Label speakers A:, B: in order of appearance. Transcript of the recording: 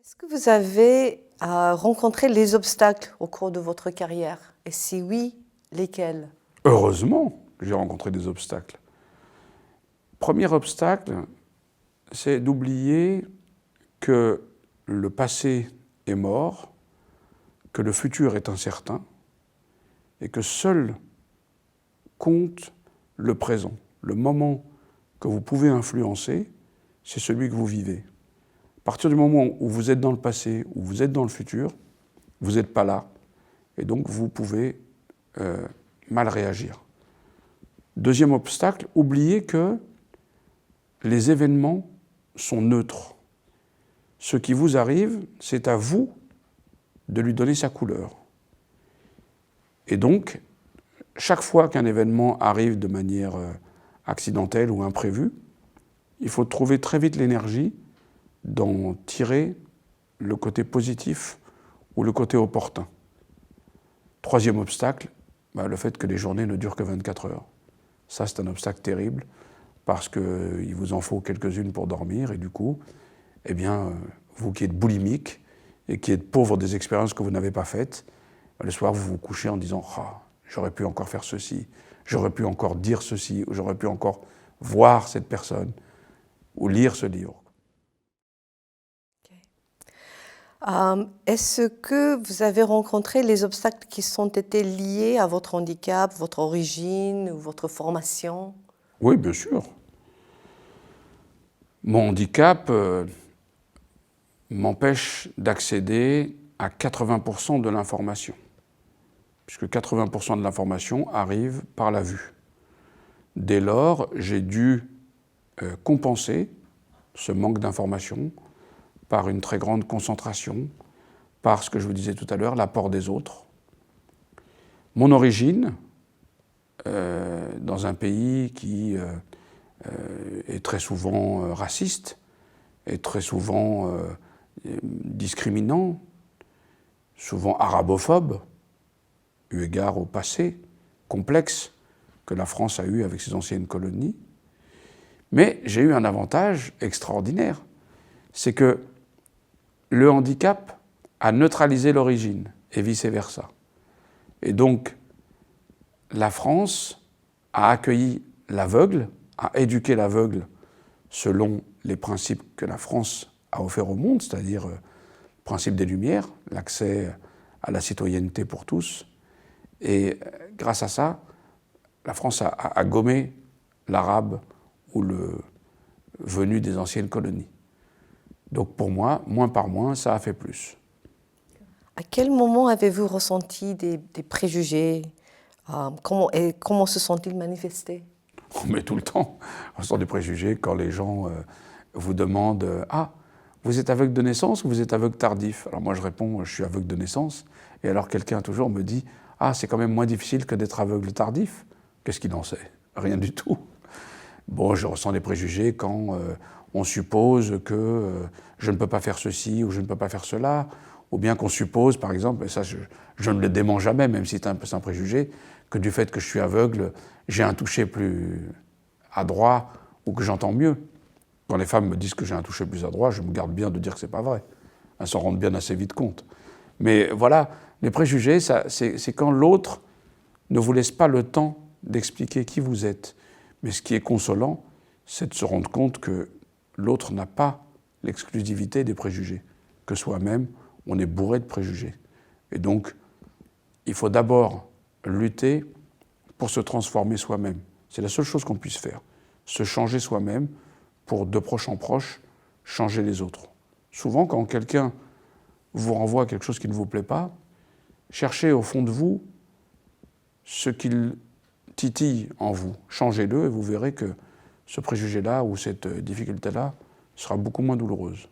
A: Est-ce que vous avez rencontré les obstacles au cours de votre carrière? Et si oui, lesquels?
B: Heureusement que j'ai rencontré des obstacles. Premier obstacle, c'est d'oublier que le passé est mort, que le futur est incertain et que seul compte le présent. Le moment que vous pouvez influencer, c'est celui que vous vivez. À partir du moment où vous êtes dans le passé, où vous êtes dans le futur, vous n'êtes pas là. Et donc vous pouvez mal réagir. Deuxième obstacle, oubliez que les événements sont neutres. Ce qui vous arrive, c'est à vous de lui donner sa couleur. Et donc, chaque fois qu'un événement arrive de manière accidentelle ou imprévue, il faut trouver très vite l'énergie d'en tirer le côté positif ou le côté opportun. Troisième obstacle, le fait que les journées ne durent que 24 heures. Ça, c'est un obstacle terrible parce qu'il vous en faut quelques-unes pour dormir et du coup, eh bien, vous qui êtes boulimique et qui êtes pauvre des expériences que vous n'avez pas faites, le soir, vous vous couchez en disant « Ah, j'aurais pu encore faire ceci, j'aurais pu encore dire ceci, ou j'aurais pu encore voir cette personne ou lire ce livre. »
A: Est-ce que vous avez rencontré les obstacles qui sont été liés à votre handicap, votre origine ou votre formation?
B: Oui, bien sûr. Mon handicap m'empêche d'accéder à 80% de l'information, puisque 80% de l'information arrive par la vue. Dès lors, j'ai dû compenser ce manque d'information par une très grande concentration, par ce que je vous disais tout à l'heure, l'apport des autres. Mon origine, dans un pays qui est très souvent raciste, est très souvent discriminant, souvent arabophobe, eu égard au passé complexe que la France a eu avec ses anciennes colonies. Mais j'ai eu un avantage extraordinaire, c'est que le handicap a neutralisé l'origine et vice-versa. Et donc, la France a accueilli l'aveugle, a éduqué l'aveugle selon les principes que la France a offerts au monde, c'est-à-dire le principe des Lumières, l'accès à la citoyenneté pour tous. Et grâce à ça, la France a gommé l'arabe ou le venu des anciennes colonies. Donc pour moi, moins par moins, ça a fait plus.
A: À quel moment avez-vous ressenti des préjugés? Comment se sont-ils manifestés?
B: Mais tout le temps, on ressent des préjugés quand les gens vous demandent « Ah, vous êtes aveugle de naissance ou vous êtes aveugle tardif ?» Alors moi je réponds « Je suis aveugle de naissance ». Et alors quelqu'un toujours me dit « Ah, c'est quand même moins difficile que d'être aveugle tardif ». Qu'est-ce qu'il en sait? Rien du tout. Bon, je ressens des préjugés quand on suppose que je ne peux pas faire ceci ou je ne peux pas faire cela, ou bien qu'on suppose, par exemple, et ça je ne le dément jamais, même si c'est un préjugé, que du fait que je suis aveugle, j'ai un toucher plus adroit ou que j'entends mieux. Quand les femmes me disent que j'ai un toucher plus adroit, je me garde bien de dire que c'est pas vrai. Elles s'en rendent bien assez vite compte. Mais voilà, les préjugés, c'est quand l'autre ne vous laisse pas le temps d'expliquer qui vous êtes. Mais ce qui est consolant, c'est de se rendre compte que l'autre n'a pas l'exclusivité des préjugés, que soi-même, on est bourré de préjugés. Et donc, il faut d'abord lutter pour se transformer soi-même. C'est la seule chose qu'on puisse faire. Se changer soi-même pour, de proche en proche, changer les autres. Souvent, quand quelqu'un vous renvoie quelque chose qui ne vous plaît pas, cherchez au fond de vous ce qu'il titille en vous. Changez-le et vous verrez que ce préjugé-là ou cette difficulté-là sera beaucoup moins douloureuse.